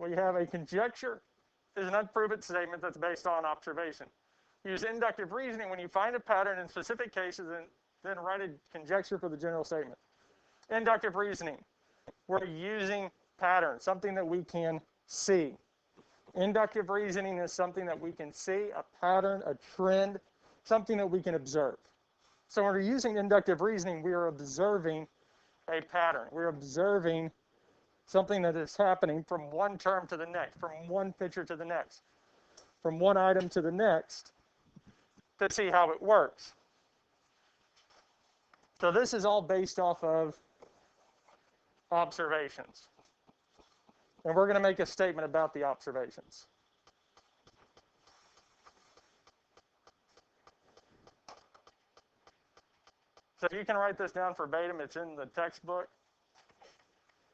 We have a conjecture is an unproven statement that's based on observation. Use inductive reasoning when you find a pattern in specific cases and then write a conjecture for the general statement. Inductive reasoning, we're using patterns, something that we can see. Inductive reasoning is something that we can see, a pattern, a trend, something that we can observe. So when we're using inductive reasoning, we are observing a pattern. We're observing something that is happening from one term to the next, from one picture to the next, from one item to the next, to see how it works. So this is all based off of observations. And we're going to make a statement about the observations. So you can write this down verbatim. It's in the textbook.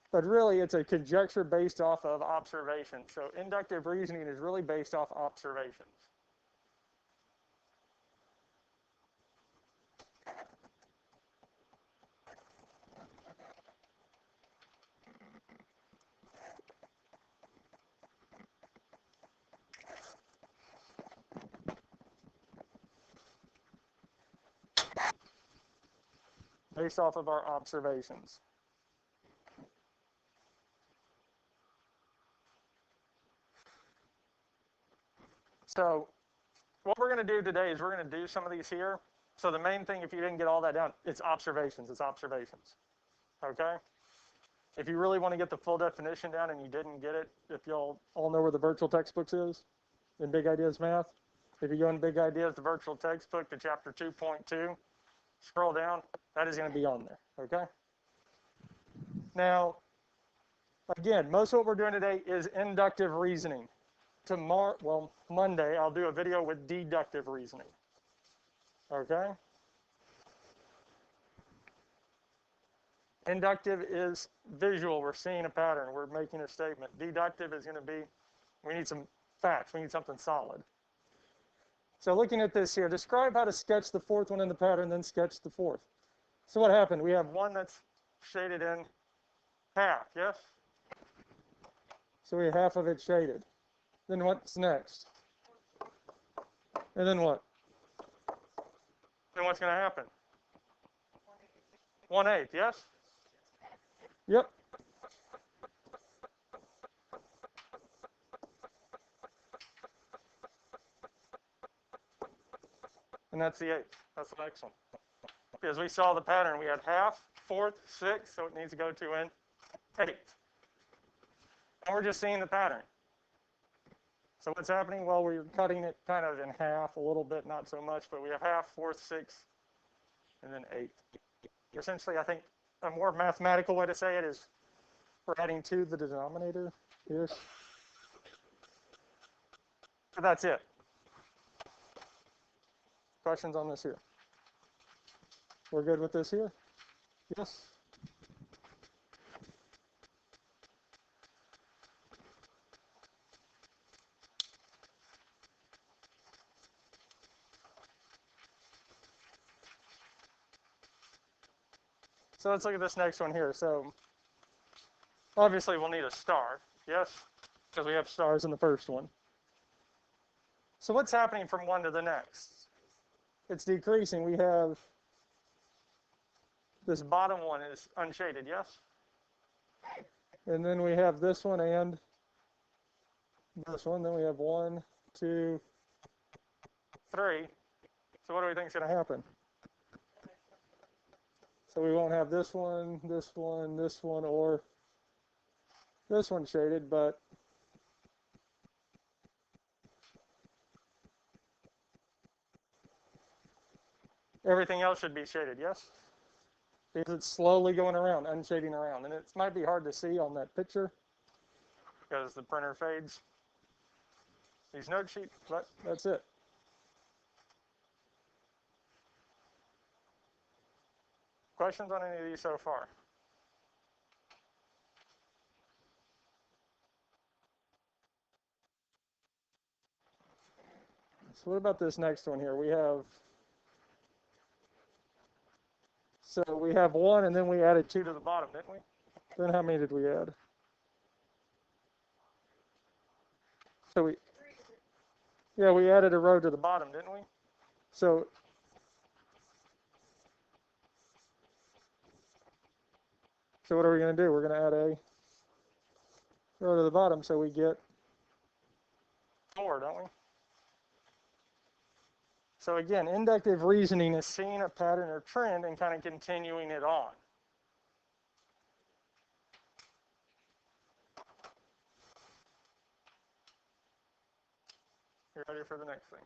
But really, it's a conjecture based off of observation. So inductive reasoning is really based off observations. Based off of our observations. So what we're going to do today is we're going to do some of these here. So the main thing, if you didn't get all that down, it's observations. It's observations. Okay? If you really want to get the full definition down and you didn't get it, if y'all all know where the virtual textbooks is in Big Ideas Math, if you go in Big Ideas, the virtual textbook to chapter 2.2, scroll down, that is going to be on there. Okay? Now, again, most of what we're doing today is inductive reasoning. Monday, I'll do a video with deductive reasoning. Okay? Inductive is visual. We're seeing a pattern. We're making a statement. Deductive is going to be, we need some facts. We need something solid. So looking at this here, describe how to sketch the fourth one in the pattern, then sketch the fourth. So what happened? We have one that's shaded in half, yes? So we have half of it shaded. Then what's next? And then what? Then what's going to happen? 1/8, yes? Yep. And that's the 8th. That's the next one. Because we saw the pattern. We had half, fourth, sixth, so it needs to go to an 8th. And we're just seeing the pattern. So what's happening? Well, we're cutting it kind of in half a little bit, not so much, but we have half, fourth, sixth, and then 8th. Essentially, I think a more mathematical way to say it is we're adding to the denominator-ish. So that's it. Questions on this here? We're good with this here? Yes? So let's look at this next one here. So obviously we'll need a star, yes? Because we have stars in the first one. So what's happening from one to the next? It's decreasing. We have this bottom one is unshaded, yes? And then we have this one and this one. Then we have 1, 2, 3. So what do we think is going to happen? So we won't have this one, this one, this one, or this one shaded, but everything else should be shaded, yes? Because it's slowly going around, unshading around. And it might be hard to see on that picture because the printer fades these note sheets, but that's it. Questions on any of these so far? So what about this next one here? We have 1, and then we added 2 to the bottom, didn't we? Then how many did we add? So we added a row to the bottom, didn't we? So what are we going to do? We're going to add a row to the bottom, so we get 4, don't we? So again, inductive reasoning is seeing a pattern or trend and kind of continuing it on. You ready for the next thing?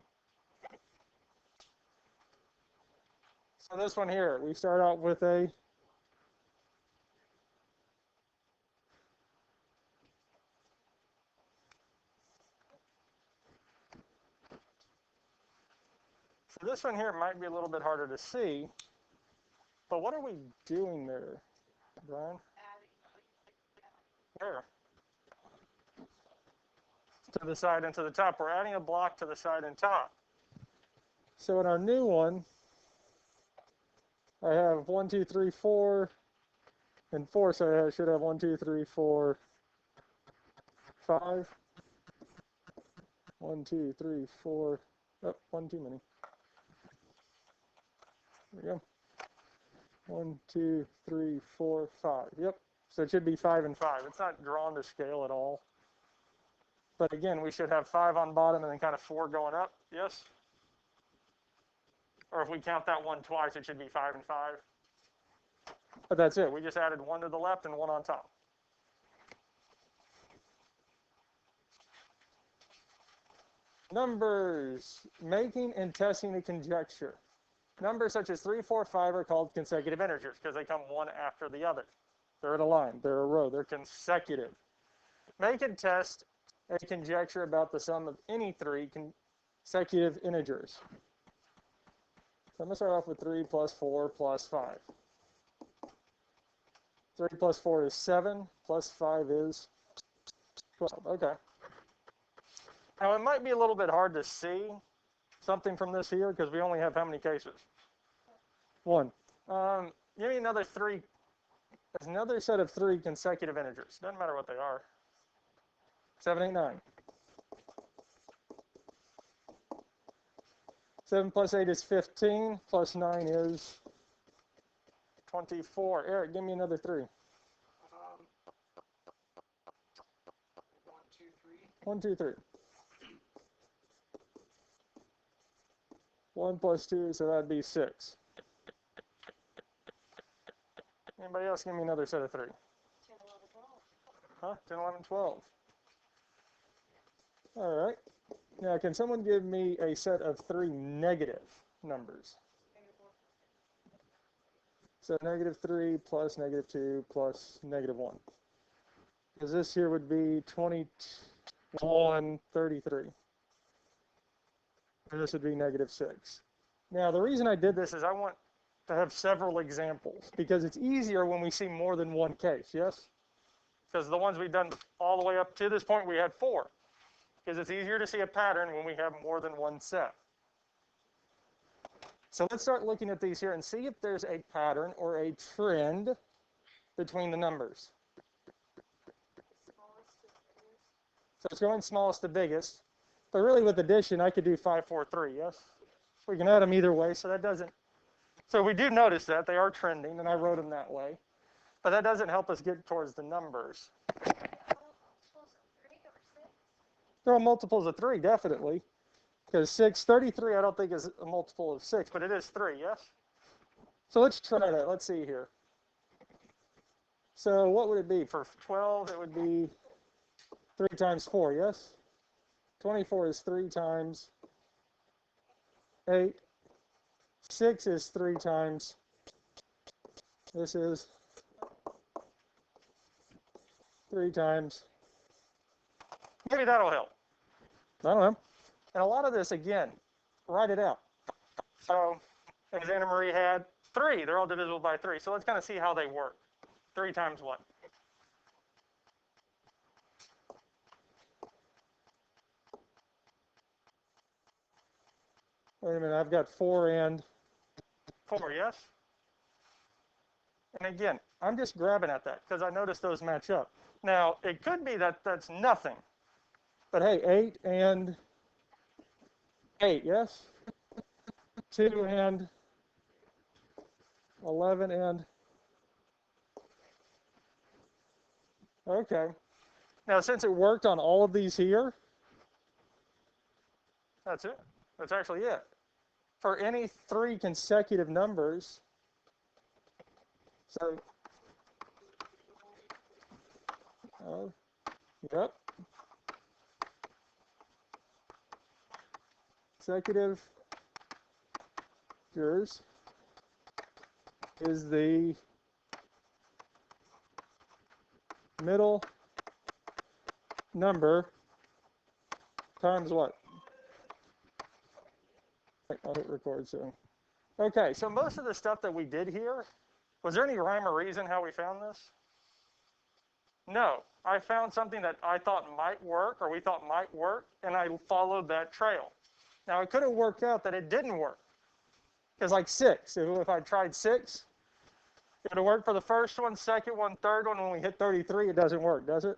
So this one here, we start out with a so this one here might be a little bit harder to see, but what are we doing there, Brian? Where? To the side and to the top. We're adding a block to the side and top. So in our new one, I have 1, 2, 3, 4, and 4, so I should have 1, 2, 3, 4, 5. 1, 2, 3, 4. Oh, one too many. There we go. 1, 2, 3, 4, 5. Yep. So it should be 5 and 5. It's not drawn to scale at all. But again, we should have 5 on bottom and then kind of 4 going up. Yes? Or if we count that one twice, it should be 5 and 5. But that's it. We just added 1 to the left and 1 on top. Numbers. Making and testing a conjecture. Numbers such as 3, 4, 5 are called consecutive integers because they come one after the other. They're in a line. They're a row. They're consecutive. Make and test a conjecture about the sum of any 3 consecutive integers. So I'm going to start off with 3 plus 4 plus 5. 3 plus 4 is 7, plus 5 is 12. Okay. Now, it might be a little bit hard to see something from this here because we only have how many cases? 1. Give me another 3. There's another set of 3 consecutive integers. Doesn't matter what they are. 7, 8, 9. 7 plus 8 is 15, plus 9 is 24. Eric, give me another 3. 1, 2, 3. 1 plus 2, so that'd be 6. Anybody else give me another set of 3? 10, 11, 12. Huh? 10, 11, 12. All right. Now, can someone give me a set of 3 negative numbers? So negative 3 plus negative 2 plus negative 1. Because this here would be 21, 33. And this would be negative 6. Now, the reason I did this is I want to have several examples because it's easier when we see more than one case, yes? Because the ones we've done all the way up to this point, we had 4. Because it's easier to see a pattern when we have more than one set. So let's start looking at these here and see if there's a pattern or a trend between the numbers. So it's going smallest to biggest. But really with addition, I could do 5, 4, 3, yes? We can add them either way, so that doesn't. So we do notice that they are trending, and I wrote them that way. But that doesn't help us get towards the numbers. There are multiples of 3, definitely. Because 33, I don't think is a multiple of 6, but it is 3, yes? So let's try that. Let's see here. So what would it be? For 12, it would be 3 times 4, yes? 24 is 3 times 8. 6 is 3 times. This is 3 times. Maybe that'll help. I don't know. And a lot of this, again, write it out. So, as Anna Marie had 3. They're all divisible by 3. So let's kind of see how they work. 3 times what? Wait a minute, I've got 4 and 4, yes? And again, I'm just grabbing at that because I noticed those match up. Now, it could be that that's nothing. But hey, 8 and 8, yes? 2 and 11 and... Okay. Now, since it worked on all of these here, that's it. That's actually it. For any 3 consecutive numbers, so, yep, consecutive yours is the middle number times what? I'll hit record soon. Okay, so most of the stuff that we did here, was there any rhyme or reason how we found this? No, I found something that I thought might work, or we thought might work, and I followed that trail. Now, it could have worked out that it didn't work. Because like 6, if I tried 6, it would have worked for the first one, second one, third one. When we hit 33, it doesn't work, does it?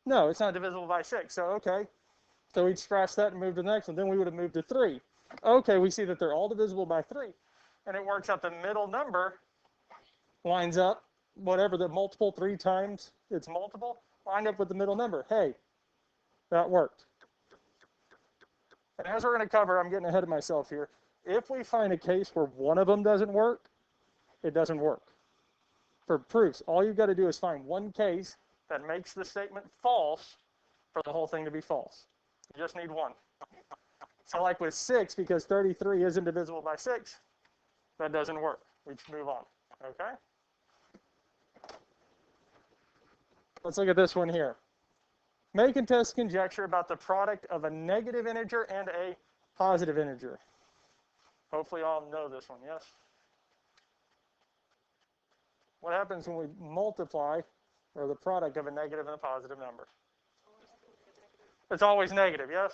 No, it's not divisible by 6, so okay. So we'd scratch that and move to the next one. Then we would have moved to 3. Okay, we see that they're all divisible by 3. And it works out the middle number lines up, whatever the multiple 3 times its multiple, lined up with the middle number. Hey, that worked. And as we're going to cover, I'm getting ahead of myself here. If we find a case where one of them doesn't work, it doesn't work. For proofs, all you've got to do is find one case that makes the statement false for the whole thing to be false. You just need one. So like with 6, because 33 isn't divisible by 6, that doesn't work. We just move on, okay? Let's look at this one here. Make and test conjecture about the product of a negative integer and a positive integer. Hopefully all know this one, yes? What happens when we multiply, or the product of a negative and a positive number? It's always negative, yes?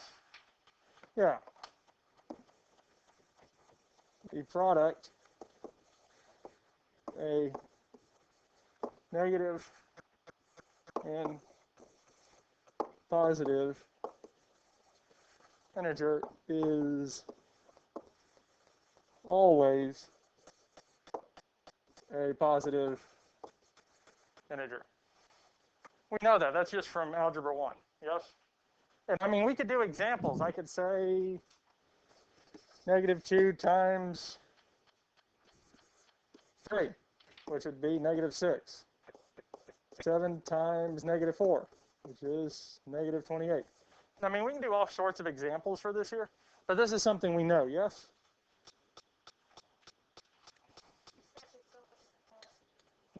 Yeah. The product, a negative and positive integer is always a positive integer. We know that. That's just from Algebra 1, yes? And I mean, we could do examples. I could say negative 2 times 3, which would be negative 6. 7 times negative 4, which is negative 28. I mean, we can do all sorts of examples for this here, but this is something we know, yes?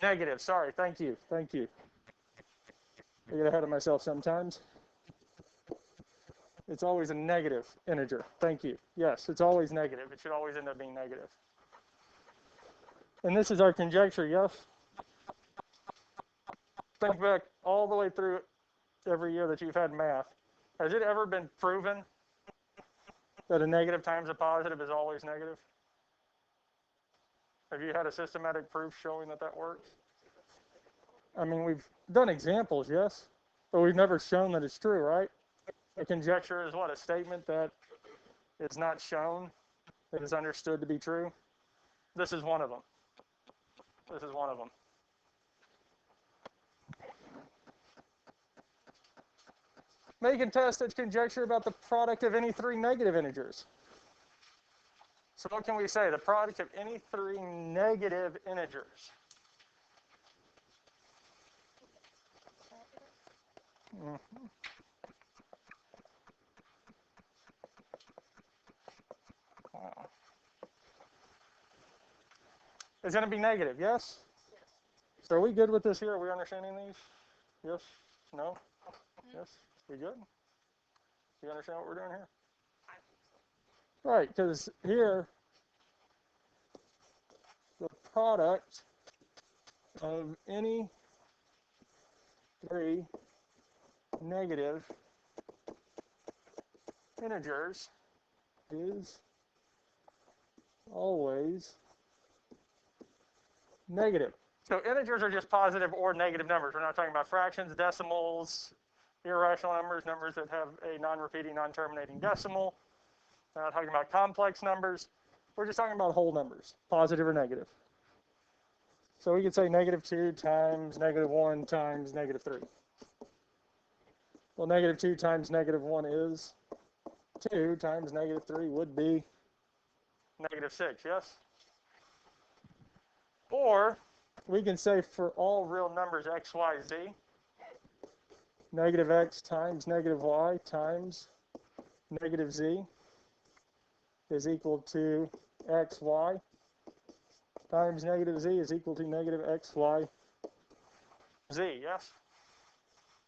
Negative, sorry, thank you. I get ahead of myself sometimes. It's always a negative integer, thank you. Yes, it's always negative. It should always end up being negative. And this is our conjecture, yes? Think back all the way through every year that you've had math. Has it ever been proven that a negative times a positive is always negative? Have you had a systematic proof showing that that works? I mean, we've done examples, yes, but we've never shown that it's true, right? A conjecture is what? A statement that is not shown, that is understood to be true. This is one of them. This is one of them. Make and test its conjecture about the product of any 3 negative integers. So what can we say? The product of any 3 negative integers. Mm-hmm. Wow. It's going to be negative, yes? Yes. So are we good with this here? Are we understanding these? Yes? No? Yes? We good? You understand what we're doing here? Right, because here, the product of any 3 negative integers is always negative. So integers are just positive or negative numbers. We're not talking about fractions, decimals, irrational numbers, numbers that have a non-repeating, non-terminating decimal. We're not talking about complex numbers. We're just talking about whole numbers, positive or negative. So we could say -2 times -1 times -3. Well, -2 times -1 is 2 times -3 would be -6, yes? Or we can say for all real numbers x, y, z, -x times -y times -z is equal to xy times -z is equal to -xy z, yes?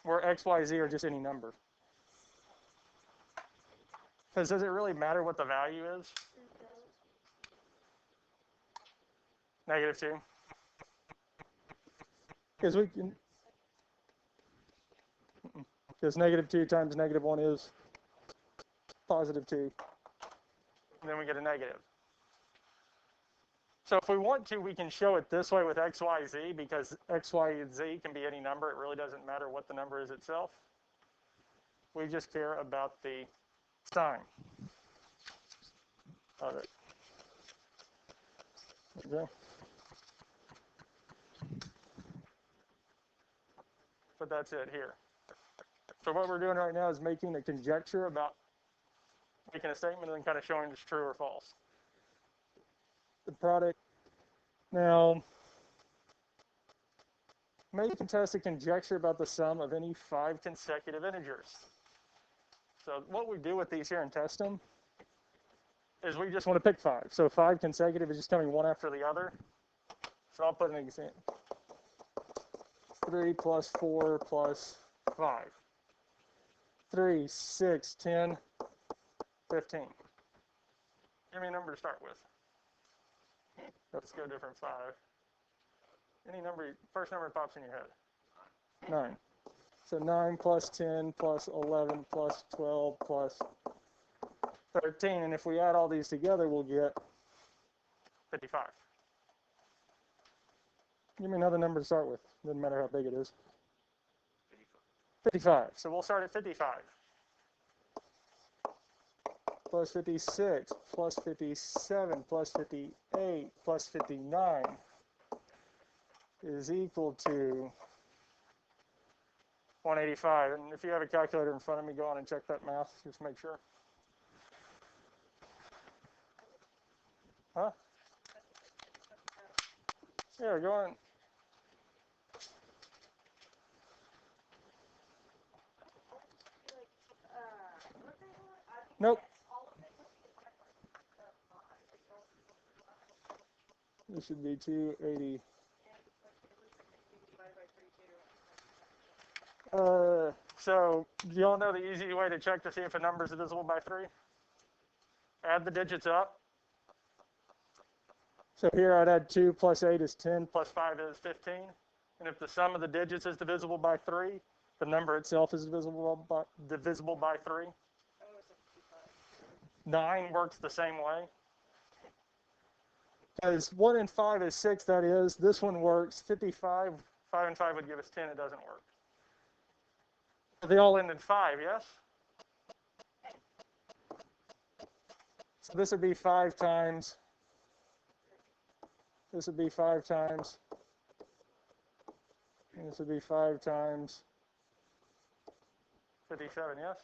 Where x, y, z are just any number. Because does it really matter what the value is? -2. Because we can, because -2 times -1 is +2. And then we get a negative. So if we want to, we can show it this way with x, y, z, because x, y, and z can be any number. It really doesn't matter what the number is itself. We just care about the sign of it. Okay. But that's it here. So what we're doing right now is making a conjecture about making a statement and then kind of showing it's true or false. The product. Now, make and test a conjecture about the sum of any 5 consecutive integers. So what we do with these here and test them is we just want to pick 5. So 5 consecutive is just coming one after the other. So I'll put an example. 3 plus 4 plus 5. 3, 6, 10, 15. Give me a number to start with. Let's go different 5. Any number, first number that pops in your head. 9. So 9 plus 10 plus 11 plus 12 plus 13. And if we add all these together, we'll get 55. Give me another number to start with. Doesn't matter how big it is. 55. So we'll start at 55. Plus 56, plus 57, plus 58, plus 59 is equal to 185. And if you have a calculator in front of me, go on and check that math. Just make sure. Huh? Yeah, go on. Nope. This should be 280. So do you all know the easy way to check to see if a number is divisible by 3? Add the digits up. So here I'd add 2 plus 8 is 10, plus 5 is 15. And if the sum of the digits is divisible by 3, the number itself is divisible by 3. 9 works the same way. Because 1 and 5 is 6, that is. This one works. 55, 5 and 5 would give us 10. It doesn't work. They all end in 5, yes? So this would be 5 times. This would be 5 times. And this would be 5 times 57, yes?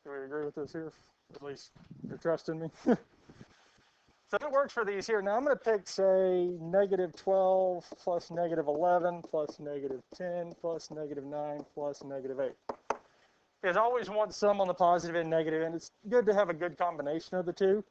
Do we agree with this here? At least you're trusting me. So it works for these here. Now I'm going to pick, say, -12 plus -11 plus -10 plus -9 plus -8. Because I always want some on the positive and negative, and it's good to have a good combination of the two.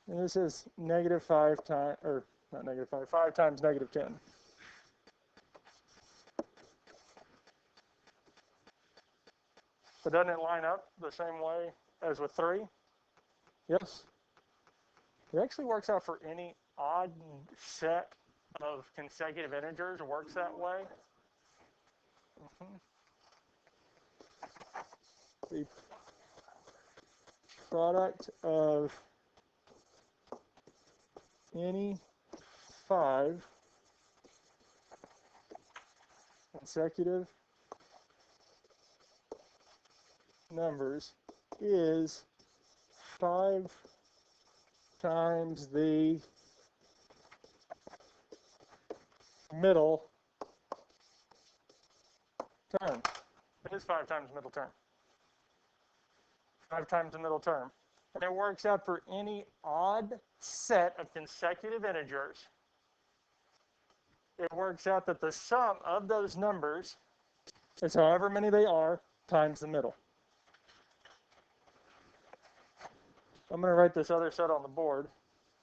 And this is -5 times, or not -5, 5 times -10. So doesn't it line up the same way as with 3? Yes. It actually works out for any odd set of consecutive integers works that way. The product of any 5 consecutive numbers is 5 times the middle term. It is 5 times middle term. 5 times the middle term. And it works out for any odd set of consecutive integers. It works out that the sum of those numbers is however many they are times the middle. I'm going to write this other set on the board,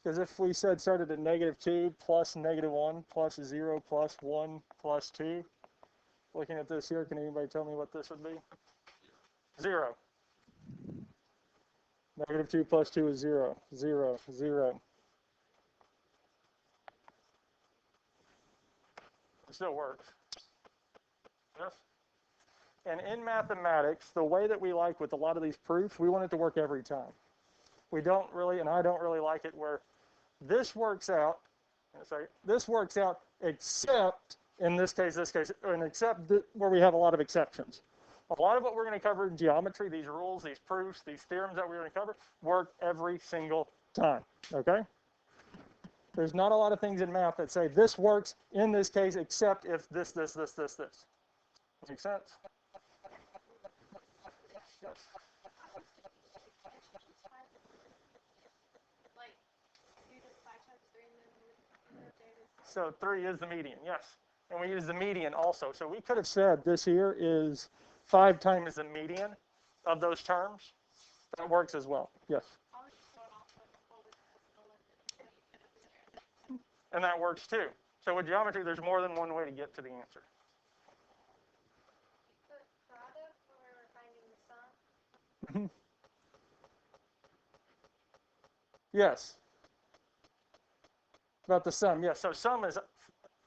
because if we said started at -2 plus -1 plus 0 plus 1 plus 2, looking at this here, can anybody tell me what this would be? 0. -2 plus 2 is 0. 0, 0. It still works. Yes? And in mathematics, the way that we like with a lot of these proofs, we want it to work every time. We don't really, and I don't really like it where this works out, this works out except, in this case, and except where we have a lot of exceptions. A lot of what we're going to cover in geometry, these rules, these proofs, these theorems that we're going to cover, work every single time, okay? There's not a lot of things in math that say this works in this case except if this. Make sense? Yes. So 3 is the median, yes. And we use the median also. So we could have said this here is 5 times the median of those terms. That works as well, yes. And that works too. So with geometry, there's more than one way to get to the answer. Yes. About the sum, yes. So sum is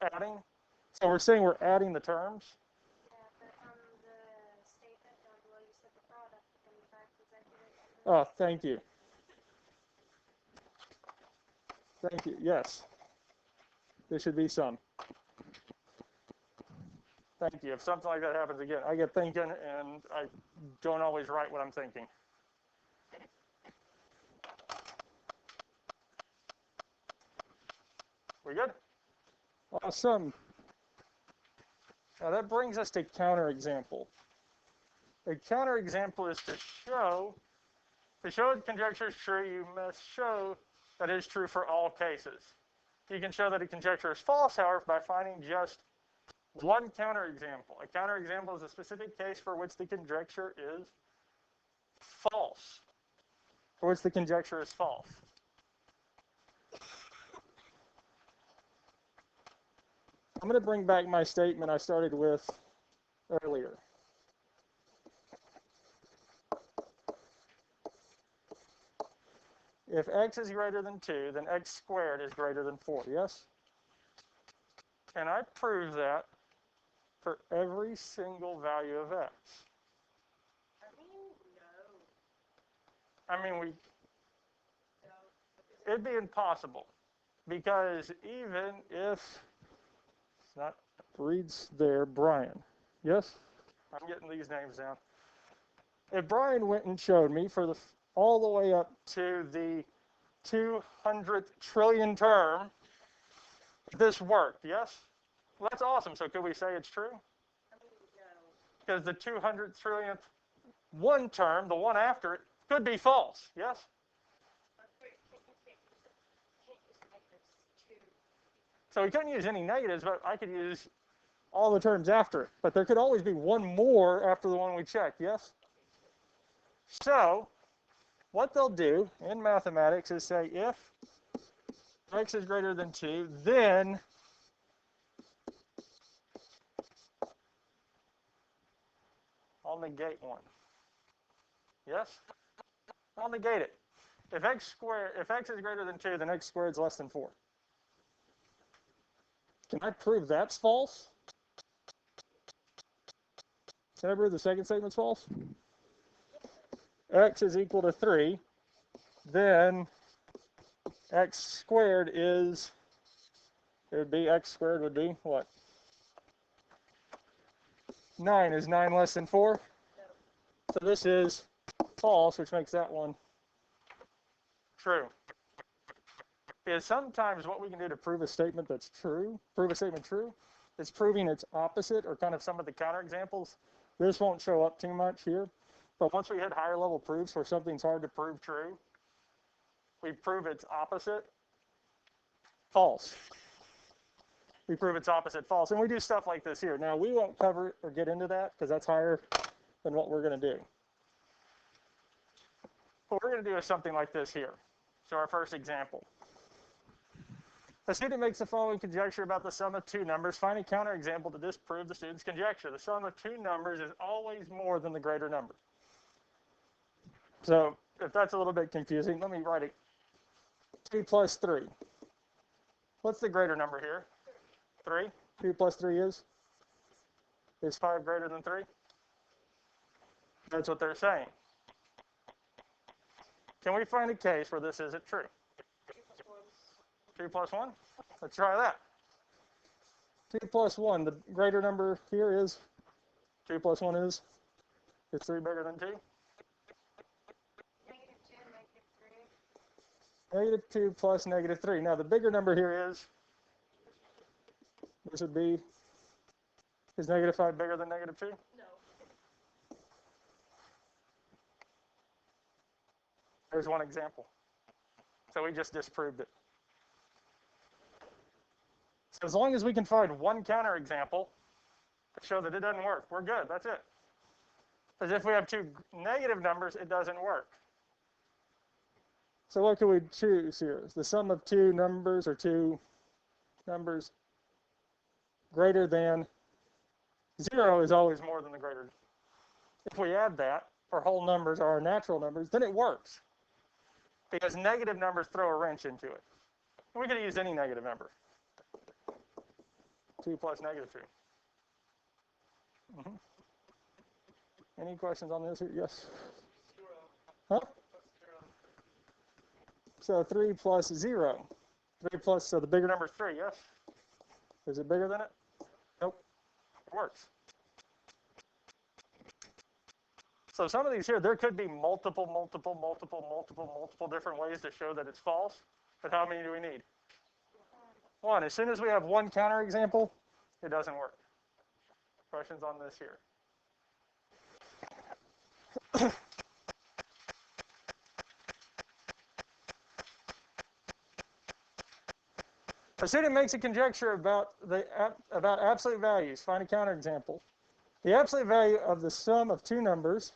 adding. So we're saying we're adding the terms. Oh, thank you. Thank you, yes. There should be sum. Thank you. If something like that happens again, I get thinking and I don't always write what I'm thinking. We good? Awesome. Now that brings us to counterexample. A counterexample is to show a conjecture is true, you must show that it is true for all cases. You can show that a conjecture is false, however, by finding just one counterexample. A counterexample is a specific case for which the conjecture is false. For which the conjecture is false. I'm going to bring back my statement I started with earlier. If x is greater than 2, then x squared is greater than 4, yes? Can I prove that for every single value of x? I mean, it'd be impossible, because even if it's not reads there, Brian, yes? I'm getting these names down. If Brian went and showed me for all the way up to the 200th trillion term, this worked, yes? Well, that's awesome. So could we say it's true? Because the 200th trillionth one term, the one after it, could be false, yes? So we couldn't use any negatives, but I could use all the terms after it. But there could always be one more after the one we checked, yes? So what they'll do in mathematics is say if x is greater than 2, then I'll negate 1. Yes? I'll negate it. If x is greater than 2, then x squared is less than 4. Can I prove that's false? Can I prove the second statement's false? X is equal to 3, then x squared is, it would be, x squared would be what? 9. Is 9 less than 4? So this is false, which makes that one true. Because sometimes what we can do to prove a statement that's true, is proving its opposite, or kind of some of the counterexamples. This won't show up too much here, but once we hit higher level proofs where something's hard to prove true, we prove its opposite false. We prove its opposite false, and we do stuff like this here. Now, we won't cover or get into that because that's higher than what we're going to do. What we're going to do is something like this here. So our first example. A student makes the following conjecture about the sum of two numbers. Find a counterexample to disprove the student's conjecture. The sum of two numbers is always more than the greater number. So if that's a little bit confusing, let me write it. 2 plus 3. What's the greater number here? 3. 2 plus 3 is? Is 5 greater than 3? That's what they're saying. Can we find a case where this isn't true? 2 plus 1? Let's try that. 2 plus 1, the greater number here is? 2 plus 1 is? Is 3 bigger than 2? Negative 2 plus negative 3. Now the bigger number here is? This would be, is negative 5 bigger than negative 2? No. There's one example. So we just disproved it. So as long as we can find one counterexample to show that it doesn't work, we're good. That's it. Because if we have two negative numbers, it doesn't work. So what can we choose here? The sum of two numbers, or two numbers greater than 0 is always more than the greater. If we add that, our whole numbers are our natural numbers, then it works. Because negative numbers throw a wrench into it. We could use any negative number. 2 plus negative 2. Any questions on this? Yes? Huh? So 3 plus 0. 3 plus, so the bigger number is 3, yes? Is it bigger than it? Nope. It works. So some of these here, there could be multiple different ways to show that it's false. But how many do we need? One. As soon as we have one counterexample, it doesn't work. Questions on this here? A student makes a conjecture about absolute values. Find a counterexample. The absolute value of the sum of two numbers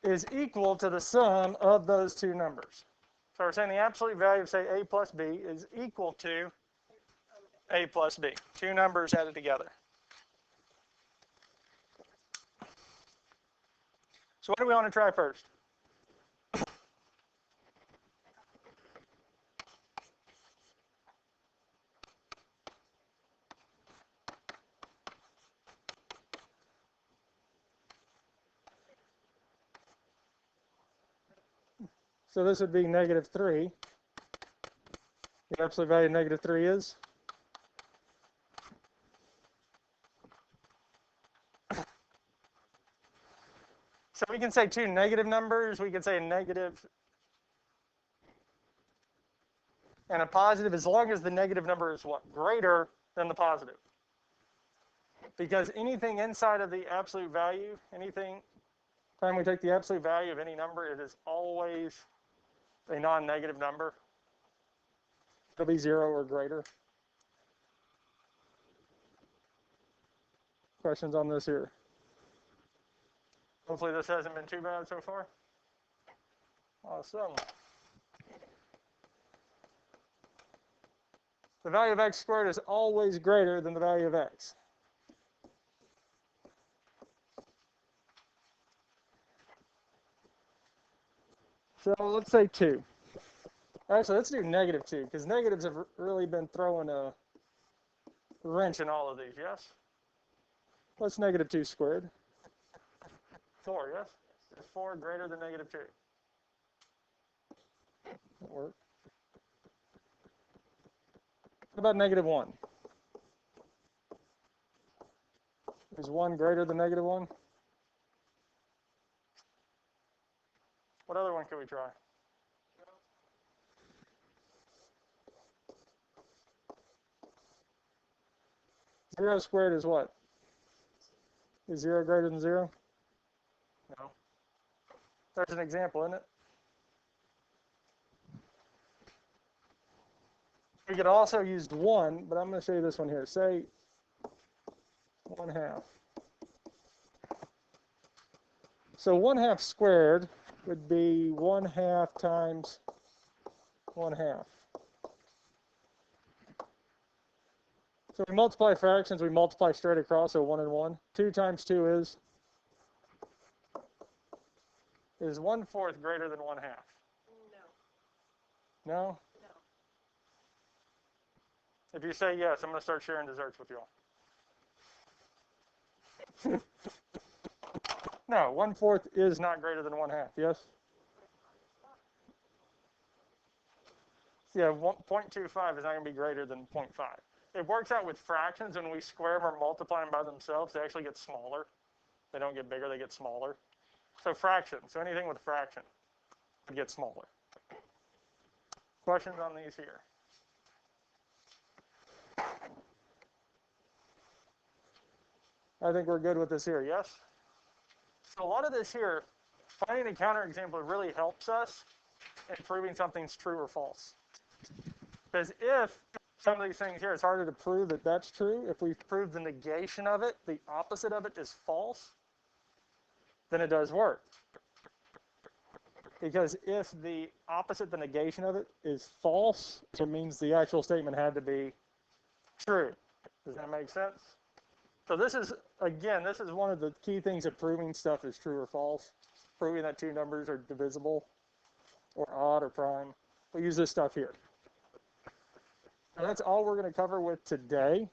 is equal to the sum of those two numbers. So we're saying the absolute value of, say, a plus b is equal to a plus b. Two numbers added together. So what do we want to try first? So this would be negative 3. The absolute value of negative 3 is? So we can say two negative numbers. We can say a negative and a positive, as long as the negative number is what? Greater than the positive. Because anything inside of the absolute value, anything, time we take the absolute value of any number, it is always a non-negative number. It'll be 0 or greater. Questions on this here? Hopefully this hasn't been too bad so far. Awesome. The value of x squared is always greater than the value of x. So let's say 2. Actually, let's do -2, because negatives have really been throwing a wrench in all of these, yes? What's -2 squared? 4, yes? Is 4 greater than -2? That work. What about -1? Is 1 greater than -1? What other one can we try? Zero squared is what? Is 0 greater than 0? No. There's an example, isn't it? We could also use 1, but I'm going to show you this one here. Say 1/2. So 1/2 squared would be 1/2 times 1/2. So we multiply fractions, we multiply straight across, so 1 and 1. 2 times 2 is 1/4 greater than 1/2? No. No? No. If you say yes, I'm going to start sharing desserts with you all. No, 1/4 is not greater than 1/2, yes? Yeah, 0.25 is not going to be greater than 0.5. It works out with fractions. When we square them or multiply them by themselves, they actually get smaller. They don't get bigger, they get smaller. So fractions, so anything with fraction would get smaller. Questions on these here? I think we're good with this here, yes? So a lot of this here, finding a counterexample really helps us in proving something's true or false. Because if some of these things here, it's harder to prove that that's true. If we prove the negation of it, the opposite of it is false, then it does work. Because if the opposite, the negation of it, is false, it means the actual statement had to be true. Does that make sense? So this is, again, this is one of the key things of proving stuff is true or false. Proving that two numbers are divisible or odd or prime. We use this stuff here. So that's all we're going to cover with today.